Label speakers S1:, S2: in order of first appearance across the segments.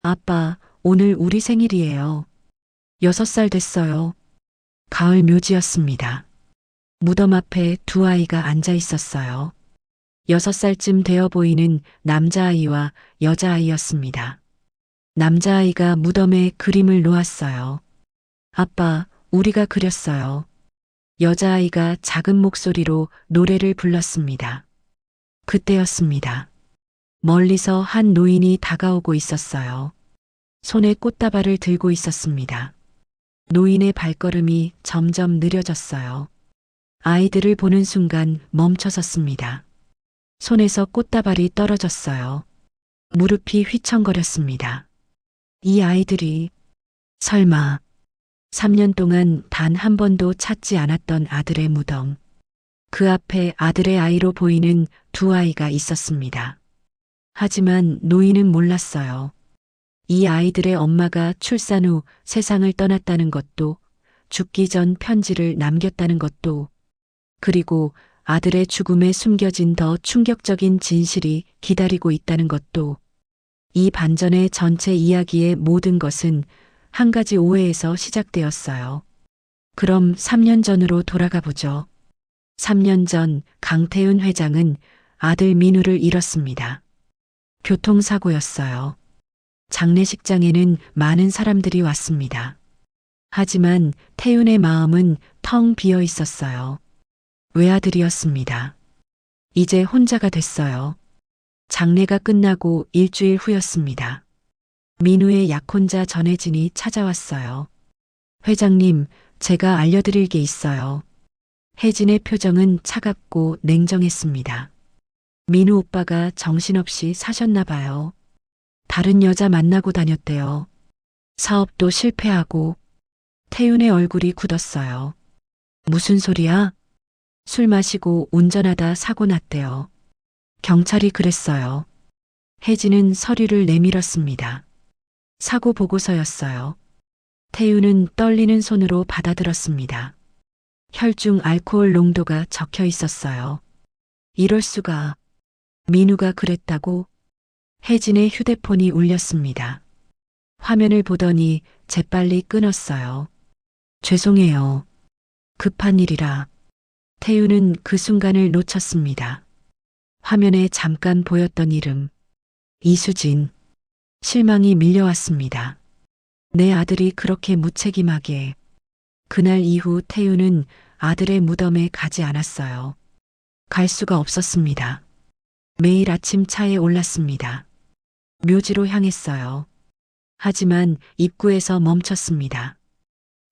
S1: 아빠, 오늘 우리 생일이에요. 6살 됐어요. 가을 묘지였습니다. 무덤 앞에 두 아이가 앉아 있었어요. 6살쯤 되어 보이는 남자아이와 여자아이였습니다. 남자아이가 무덤에 그림을 놓았어요. 아빠, 우리가 그렸어요. 여자아이가 작은 목소리로 노래를 불렀습니다. 그때였습니다. 멀리서 한 노인이 다가오고 있었어요. 손에 꽃다발을 들고 있었습니다. 노인의 발걸음이 점점 느려졌어요. 아이들을 보는 순간 멈춰섰습니다. 손에서 꽃다발이 떨어졌어요. 무릎이 휘청거렸습니다. 이 아이들이 설마 3년 동안 단 한 번도 찾지 않았던 아들의 무덤. 그 앞에 아들의 아이로 보이는 두 아이가 있었습니다. 하지만 노인은 몰랐어요. 이 아이들의 엄마가 출산 후 세상을 떠났다는 것도, 죽기 전 편지를 남겼다는 것도, 그리고 아들의 죽음에 숨겨진 더 충격적인 진실이 기다리고 있다는 것도, 이 반전의 전체 이야기의 모든 것은 한 가지 오해에서 시작되었어요. 그럼 3년 전으로 돌아가 보죠. 3년 전 강태훈 회장은 아들 민우를 잃었습니다. 교통사고였어요. 장례식장에는 많은 사람들이 왔습니다. 하지만 태훈의 마음은 텅 비어 있었어요. 외아들이었습니다. 이제 혼자가 됐어요. 장례가 끝나고 일주일 후였습니다. 민우의 약혼자 전혜진이 찾아왔어요. 회장님, 제가 알려드릴 게 있어요. 혜진의 표정은 차갑고 냉정했습니다. 민우 오빠가 정신없이 사셨나 봐요. 다른 여자 만나고 다녔대요. 사업도 실패하고. 태윤의 얼굴이 굳었어요. 무슨 소리야? 술 마시고 운전하다 사고 났대요. 경찰이 그랬어요. 혜진은 서류를 내밀었습니다. 사고 보고서였어요. 태윤은 떨리는 손으로 받아들었습니다. 혈중 알코올 농도가 적혀 있었어요. 이럴 수가. 민우가 그랬다고? 혜진의 휴대폰이 울렸습니다. 화면을 보더니 재빨리 끊었어요. 죄송해요. 급한 일이라. 태윤은 그 순간을 놓쳤습니다. 화면에 잠깐 보였던 이름. 이수진. 실망이 밀려왔습니다. 내 아들이 그렇게 무책임하게. 그날 이후 태윤은 아들의 무덤에 가지 않았어요. 갈 수가 없었습니다. 매일 아침 차에 올랐습니다. 묘지로 향했어요. 하지만 입구에서 멈췄습니다.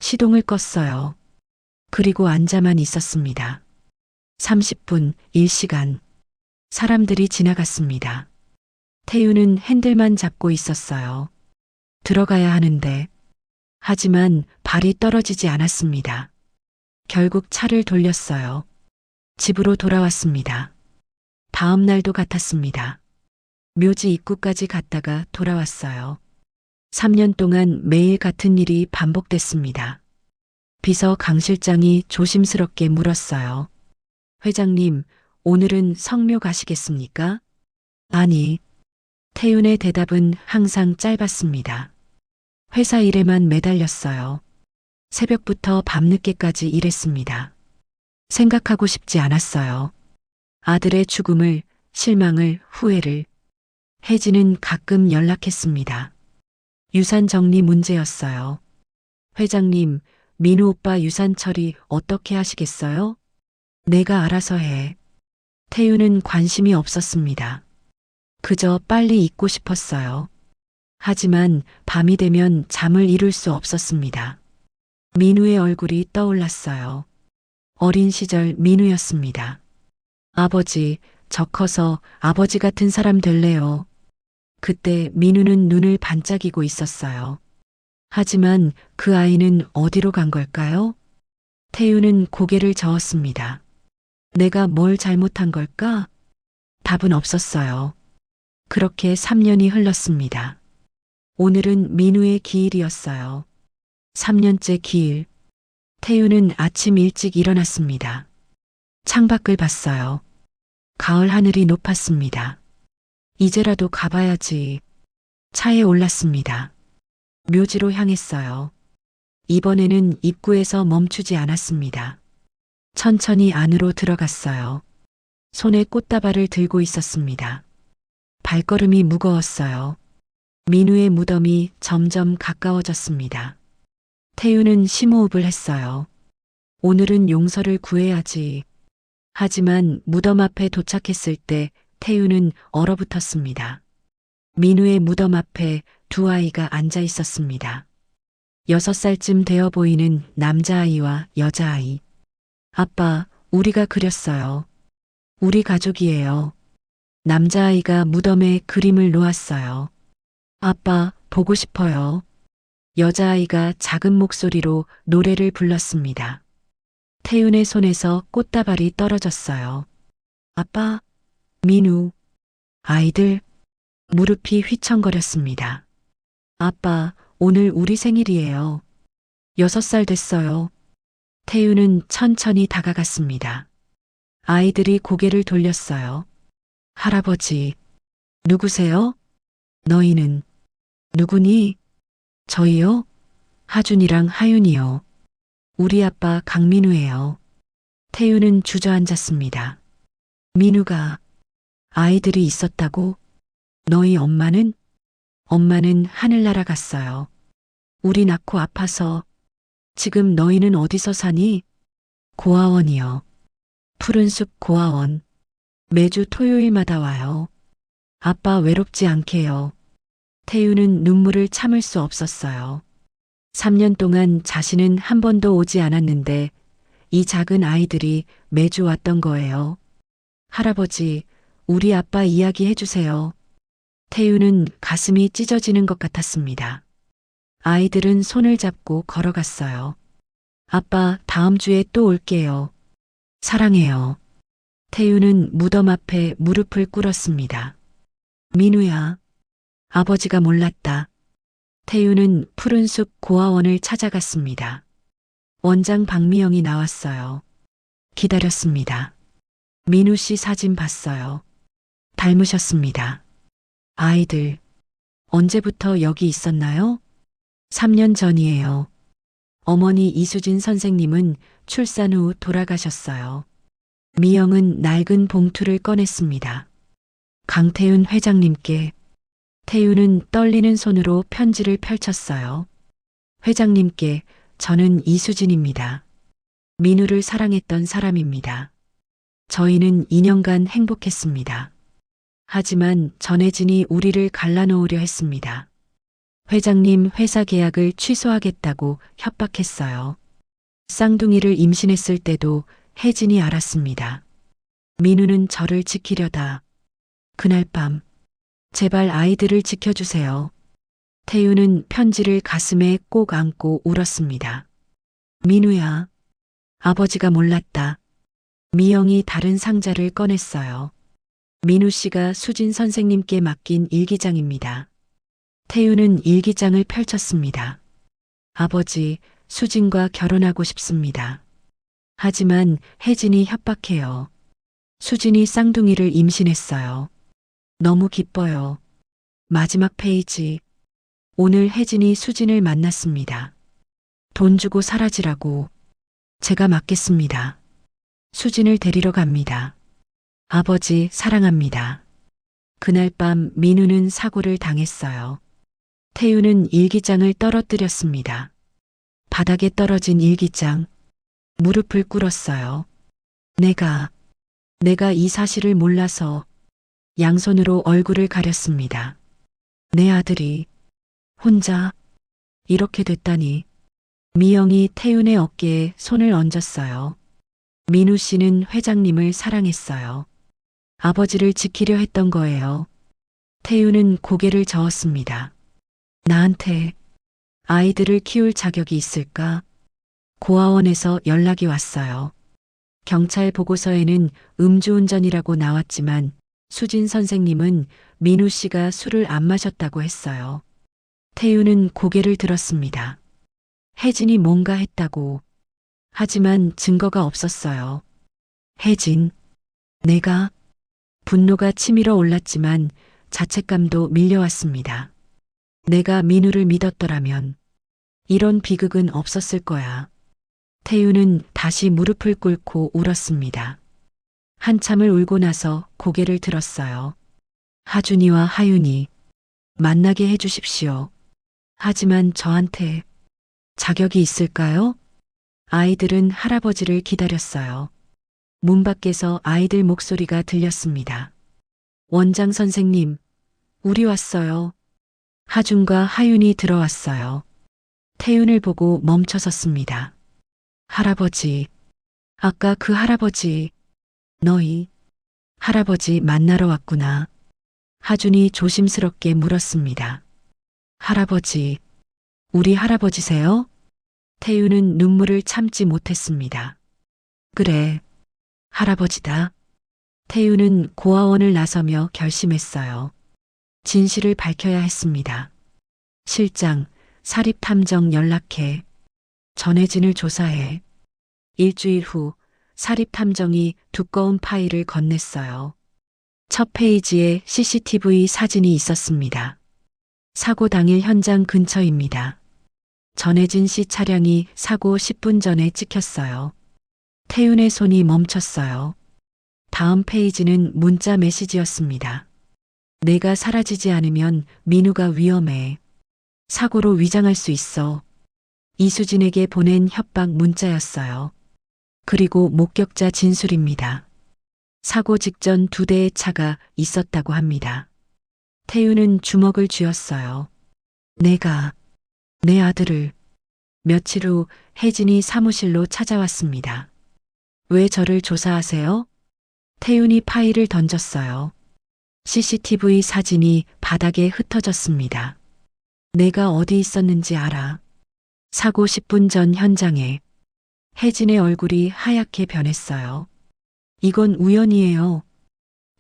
S1: 시동을 껐어요. 그리고 앉아만 있었습니다. 30분, 1시간. 사람들이 지나갔습니다. 태윤은 핸들만 잡고 있었어요. 들어가야 하는데. 하지만 발이 떨어지지 않았습니다. 결국 차를 돌렸어요. 집으로 돌아왔습니다. 다음 날도 같았습니다. 묘지 입구까지 갔다가 돌아왔어요. 3년 동안 매일 같은 일이 반복됐습니다. 비서 강 실장이 조심스럽게 물었어요. 회장님, 오늘은 성묘 가시겠습니까? 아니. 태윤의 대답은 항상 짧았습니다. 회사 일에만 매달렸어요. 새벽부터 밤늦게까지 일했습니다. 생각하고 싶지 않았어요. 아들의 죽음을, 실망을, 후회를. 혜진은 가끔 연락했습니다. 유산 정리 문제였어요. 회장님, 민우 오빠 유산 처리 어떻게 하시겠어요? 내가 알아서 해. 태윤은 관심이 없었습니다. 그저 빨리 잊고 싶었어요. 하지만 밤이 되면 잠을 이룰 수 없었습니다. 민우의 얼굴이 떠올랐어요. 어린 시절 민우였습니다. 아버지, 저 커서 아버지 같은 사람 될래요. 그때 민우는 눈을 반짝이고 있었어요. 하지만 그 아이는 어디로 간 걸까요? 태윤은 고개를 저었습니다. 내가 뭘 잘못한 걸까? 답은 없었어요. 그렇게 3년이 흘렀습니다. 오늘은 민우의 기일이었어요. 3년째 기일. 태윤은 아침 일찍 일어났습니다. 창밖을 봤어요. 가을 하늘이 높았습니다. 이제라도 가봐야지. 차에 올랐습니다. 묘지로 향했어요. 이번에는 입구에서 멈추지 않았습니다. 천천히 안으로 들어갔어요. 손에 꽃다발을 들고 있었습니다. 발걸음이 무거웠어요. 민우의 무덤이 점점 가까워졌습니다. 태우는 심호흡을 했어요. 오늘은 용서를 구해야지. 하지만 무덤 앞에 도착했을 때 태우는 얼어붙었습니다. 민우의 무덤 앞에 두 아이가 앉아 있었습니다. 6살쯤 되어 보이는 남자아이와 여자아이. 아빠, 우리가 그렸어요. 우리 가족이에요. 남자아이가 무덤에 그림을 놓았어요. 아빠, 보고 싶어요. 여자아이가 작은 목소리로 노래를 불렀습니다. 태윤의 손에서 꽃다발이 떨어졌어요. 아빠, 민우, 아이들, 무릎이 휘청거렸습니다. 아빠, 오늘 우리 생일이에요. 6살 됐어요. 태윤은 천천히 다가갔습니다. 아이들이 고개를 돌렸어요. 할아버지, 누구세요? 너희는 누구니? 저희요? 하준이랑 하윤이요. 우리 아빠 강민우예요. 태윤은 주저앉았습니다. 민우가 아이들이 있었다고? 너희 엄마는? 엄마는 하늘나라 갔어요. 우리 낳고 아파서. 지금 너희는 어디서 사니? 고아원이요. 푸른숲 고아원. 매주 토요일마다 와요. 아빠 외롭지 않게요. 태윤은 눈물을 참을 수 없었어요. 3년 동안 자신은 한 번도 오지 않았는데 이 작은 아이들이 매주 왔던 거예요. 할아버지, 우리 아빠 이야기 해주세요. 태윤은 가슴이 찢어지는 것 같았습니다. 아이들은 손을 잡고 걸어갔어요. 아빠, 다음 주에 또 올게요. 사랑해요. 태윤은 무덤 앞에 무릎을 꿇었습니다. 민우야, 아버지가 몰랐다. 태윤은 푸른숲 고아원을 찾아갔습니다. 원장 박미영이 나왔어요. 기다렸습니다. 민우 씨 사진 봤어요. 닮으셨습니다. 아이들, 언제부터 여기 있었나요? 3년 전이에요. 어머니 이수진 선생님은 출산 후 돌아가셨어요. 미영은 낡은 봉투를 꺼냈습니다. 강태윤 회장님께. 태윤은 떨리는 손으로 편지를 펼쳤어요. 회장님께, 저는 이수진입니다. 민우를 사랑했던 사람입니다. 저희는 2년간 행복했습니다. 하지만 전혜진이 우리를 갈라놓으려 했습니다. 회장님 회사 계약을 취소하겠다고 협박했어요. 쌍둥이를 임신했을 때도 혜진이 알았습니다. 민우는 저를 지키려다. 그날 밤, 제발 아이들을 지켜주세요. 태윤은 편지를 가슴에 꼭 안고 울었습니다. 민우야, 아버지가 몰랐다. 미영이 다른 상자를 꺼냈어요. 민우 씨가 수진 선생님께 맡긴 일기장입니다. 태윤은 일기장을 펼쳤습니다. 아버지, 수진과 결혼하고 싶습니다. 하지만 혜진이 협박해요. 수진이 쌍둥이를 임신했어요. 너무 기뻐요. 마지막 페이지. 오늘 혜진이 수진을 만났습니다. 돈 주고 사라지라고. 제가 맡겠습니다. 수진을 데리러 갑니다. 아버지, 사랑합니다. 그날 밤 민우는 사고를 당했어요. 태윤은 일기장을 떨어뜨렸습니다. 바닥에 떨어진 일기장. 무릎을 꿇었어요. 내가 이 사실을 몰라서. 양손으로 얼굴을 가렸습니다. 내 아들이 혼자 이렇게 됐다니. 미영이 태윤의 어깨에 손을 얹었어요. 민우 씨는 회장님을 사랑했어요. 아버지를 지키려 했던 거예요. 태윤은 고개를 저었습니다. 나한테 아이들을 키울 자격이 있을까? 고아원에서 연락이 왔어요. 경찰 보고서에는 음주운전이라고 나왔지만 수진 선생님은 민우 씨가 술을 안 마셨다고 했어요. 태윤은 고개를 들었습니다. 혜진이 뭔가 했다고. 하지만 증거가 없었어요. 혜진, 내가. 분노가 치밀어 올랐지만 자책감도 밀려왔습니다. 내가 민우를 믿었더라면 이런 비극은 없었을 거야. 태유는 다시 무릎을 꿇고 울었습니다. 한참을 울고 나서 고개를 들었어요. 하준이와 하윤이 만나게 해주십시오. 하지만 저한테 자격이 있을까요? 아이들은 할아버지를 기다렸어요. 문 밖에서 아이들 목소리가 들렸습니다. 원장 선생님, 우리 왔어요. 하준과 하윤이 들어왔어요. 태윤을 보고 멈춰섰습니다. 할아버지, 아까 그 할아버지, 너희 할아버지 만나러 왔구나. 하준이 조심스럽게 물었습니다. 할아버지, 우리 할아버지세요? 태윤은 눈물을 참지 못했습니다. 그래, 할아버지다. 태윤은 고아원을 나서며 결심했어요. 진실을 밝혀야 했습니다. 실장, 사립탐정 연락해. 전혜진을 조사해. 일주일 후 사립탐정이 두꺼운 파일을 건넸어요. 첫 페이지에 CCTV 사진이 있었습니다. 사고 당일 현장 근처입니다. 전혜진 씨 차량이 사고 10분 전에 찍혔어요. 태윤의 손이 멈췄어요. 다음 페이지는 문자 메시지였습니다. 내가 사라지지 않으면 민우가 위험해. 사고로 위장할 수 있어. 이수진에게 보낸 협박 문자였어요. 그리고 목격자 진술입니다. 사고 직전 2대의 차가 있었다고 합니다. 태윤은 주먹을 쥐었어요. 내가 내 아들을. 며칠 후 혜진이 사무실로 찾아왔습니다. 왜 저를 조사하세요? 태윤이 파일을 던졌어요. CCTV 사진이 바닥에 흩어졌습니다. 내가 어디 있었는지 알아. 사고 10분 전 현장에. 혜진의 얼굴이 하얗게 변했어요. 이건 우연이에요.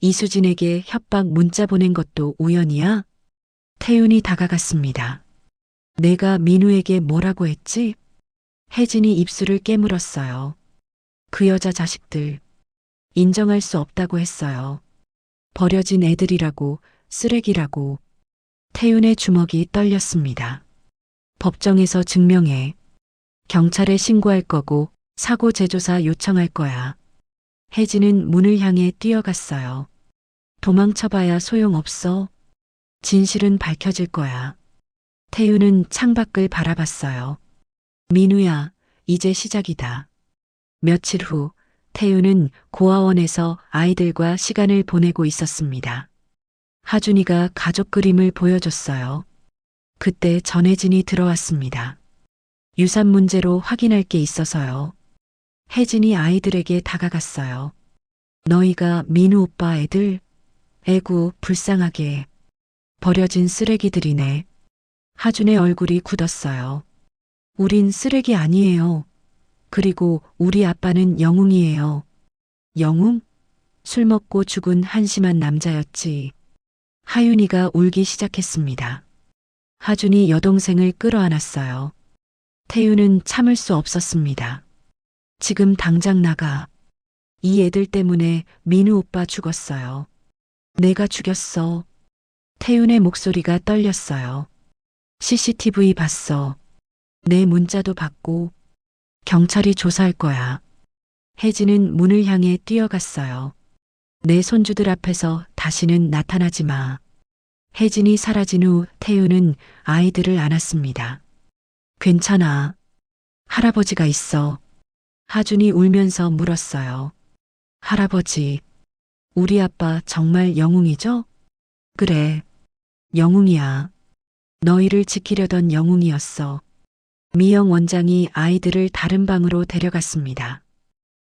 S1: 이수진에게 협박 문자 보낸 것도 우연이야? 태윤이 다가갔습니다. 내가 민우에게 뭐라고 했지? 혜진이 입술을 깨물었어요. 그 여자 자식들. 인정할 수 없다고 했어요. 버려진 애들이라고, 쓰레기라고. 태윤의 주먹이 떨렸습니다. 법정에서 증명해. 경찰에 신고할 거고 사고 재조사 요청할 거야. 혜진은 문을 향해 뛰어갔어요. 도망쳐봐야 소용없어. 진실은 밝혀질 거야. 태윤은 창밖을 바라봤어요. 민우야, 이제 시작이다. 며칠 후 태윤은 고아원에서 아이들과 시간을 보내고 있었습니다. 하준이가 가족 그림을 보여줬어요. 그때 전혜진이 들어왔습니다. 유산 문제로 확인할 게 있어서요. 혜진이 아이들에게 다가갔어요. 너희가 민우 오빠 애들? 애구 불쌍하게. 버려진 쓰레기들이네. 하준의 얼굴이 굳었어요. 우린 쓰레기 아니에요. 그리고 우리 아빠는 영웅이에요. 영웅? 술 먹고 죽은 한심한 남자였지. 하윤이가 울기 시작했습니다. 하준이 여동생을 끌어안았어요. 태윤은 참을 수 없었습니다. 지금 당장 나가. 이 애들 때문에 민우 오빠 죽었어요. 내가 죽였어. 태윤의 목소리가 떨렸어요. CCTV 봤어. 내 문자도 받고. 경찰이 조사할 거야. 혜진은 문을 향해 뛰어갔어요. 내 손주들 앞에서 다시는 나타나지 마. 혜진이 사라진 후 태윤은 아이들을 안았습니다. 괜찮아. 할아버지가 있어. 하준이 울면서 물었어요. 할아버지, 우리 아빠 정말 영웅이죠? 그래, 영웅이야. 너희를 지키려던 영웅이었어. 미영 원장이 아이들을 다른 방으로 데려갔습니다.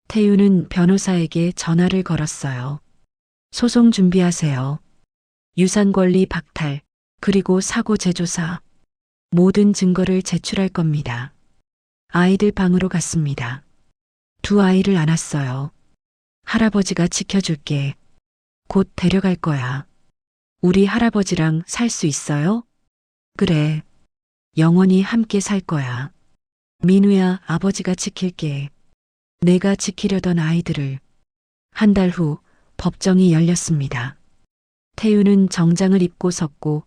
S1: 태윤은 변호사에게 전화를 걸었어요. 소송 준비하세요. 유산 권리 박탈, 그리고 사고 재조사. 모든 증거를 제출할 겁니다. 아이들 방으로 갔습니다. 두 아이를 안았어요. 할아버지가 지켜줄게. 곧 데려갈 거야. 우리 할아버지랑 살 수 있어요? 그래. 영원히 함께 살 거야. 민우야, 아버지가 지킬게. 내가 지키려던 아이들을. 한 달 후 법정이 열렸습니다. 태윤은 정장을 입고 섰고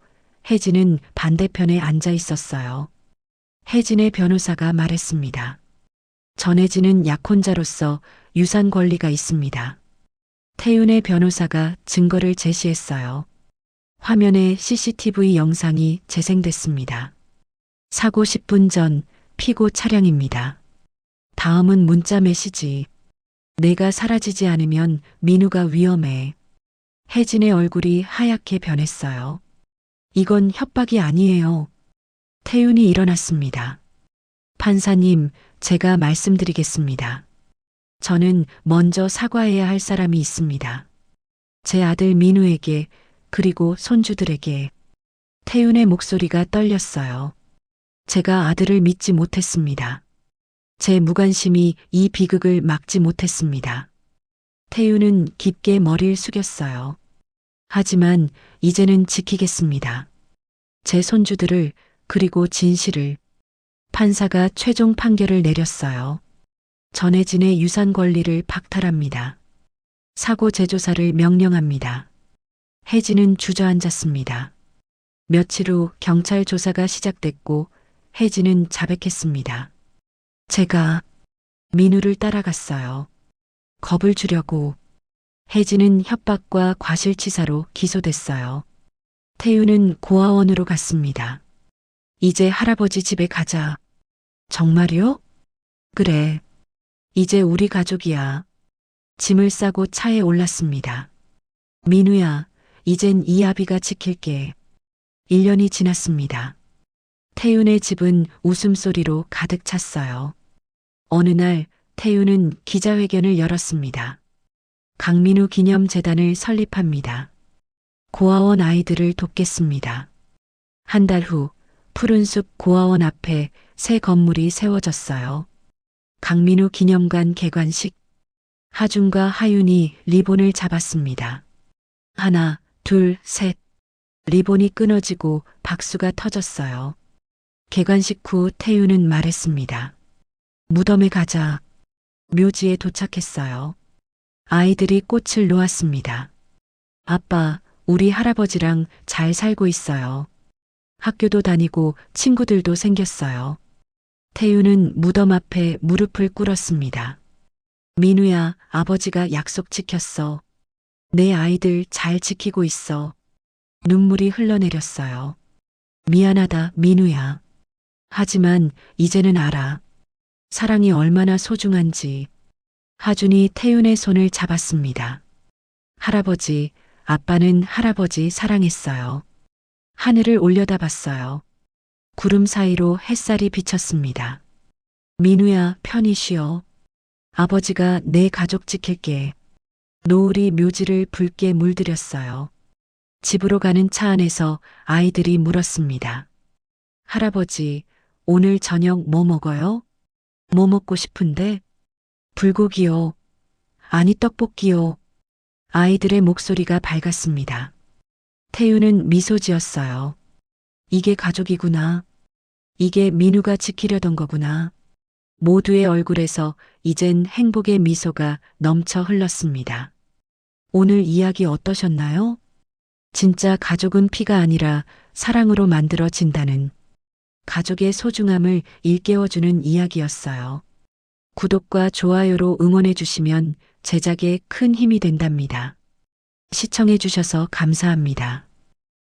S1: 혜진은 반대편에 앉아 있었어요. 혜진의 변호사가 말했습니다. 전혜진은 약혼자로서 유산 권리가 있습니다. 태윤의 변호사가 증거를 제시했어요. 화면에 CCTV 영상이 재생됐습니다. 사고 10분 전 피고 차량입니다. 다음은 문자 메시지. 내가 사라지지 않으면 민우가 위험해. 혜진의 얼굴이 하얗게 변했어요. 이건 협박이 아니에요. 태윤이 일어났습니다. 판사님, 제가 말씀드리겠습니다. 저는 먼저 사과해야 할 사람이 있습니다. 제 아들 민우에게, 그리고 손주들에게. 태윤의 목소리가 떨렸어요. 제가 아들을 믿지 못했습니다. 제 무관심이 이 비극을 막지 못했습니다. 태윤은 깊게 머리를 숙였어요. 하지만 이제는 지키겠습니다. 제 손주들을, 그리고 진실을. 판사가 최종 판결을 내렸어요. 전혜진의 유산 권리를 박탈합니다. 사고 재조사를 명령합니다. 혜진은 주저앉았습니다. 며칠 후 경찰 조사가 시작됐고 혜진은 자백했습니다. 제가 민우를 따라갔어요. 겁을 주려고. 혜진은 협박과 과실치사로 기소됐어요. 태윤은 고아원으로 갔습니다. 이제 할아버지 집에 가자. 정말요? 그래. 이제 우리 가족이야. 짐을 싸고 차에 올랐습니다. 민우야, 이젠 이 아비가 지킬게. 1년이 지났습니다. 태윤의 집은 웃음소리로 가득 찼어요. 어느 날 태윤은 기자회견을 열었습니다. 강민우 기념재단을 설립합니다. 고아원 아이들을 돕겠습니다. 한 달 후 푸른숲 고아원 앞에 새 건물이 세워졌어요. 강민우 기념관 개관식. 하준과 하윤이 리본을 잡았습니다. 하나, 둘, 셋. 리본이 끊어지고 박수가 터졌어요. 개관식 후 태윤은 말했습니다. 무덤에 가자. 묘지에 도착했어요. 아이들이 꽃을 놓았습니다. 아빠, 우리 할아버지랑 잘 살고 있어요. 학교도 다니고 친구들도 생겼어요. 태윤은 무덤 앞에 무릎을 꿇었습니다. 민우야, 아버지가 약속 지켰어. 내 아이들 잘 지키고 있어. 눈물이 흘러내렸어요. 미안하다, 민우야. 하지만 이제는 알아. 사랑이 얼마나 소중한지. 하준이 태윤의 손을 잡았습니다. 할아버지, 아빠는 할아버지 사랑했어요. 하늘을 올려다봤어요. 구름 사이로 햇살이 비쳤습니다. 민우야, 편히 쉬어. 아버지가 내 가족 지킬게. 노을이 묘지를 붉게 물들였어요. 집으로 가는 차 안에서 아이들이 물었습니다. 할아버지, 오늘 저녁 뭐 먹어요? 뭐 먹고 싶은데? 불고기요. 아니, 떡볶이요. 아이들의 목소리가 밝았습니다. 태윤은 미소 지었어요. 이게 가족이구나. 이게 민우가 지키려던 거구나. 모두의 얼굴에서 이젠 행복의 미소가 넘쳐 흘렀습니다. 오늘 이야기 어떠셨나요? 진짜 가족은 피가 아니라 사랑으로 만들어진다는 가족의 소중함을 일깨워주는 이야기였어요. 구독과 좋아요로 응원해 주시면 제작에 큰 힘이 된답니다. 시청해 주셔서 감사합니다.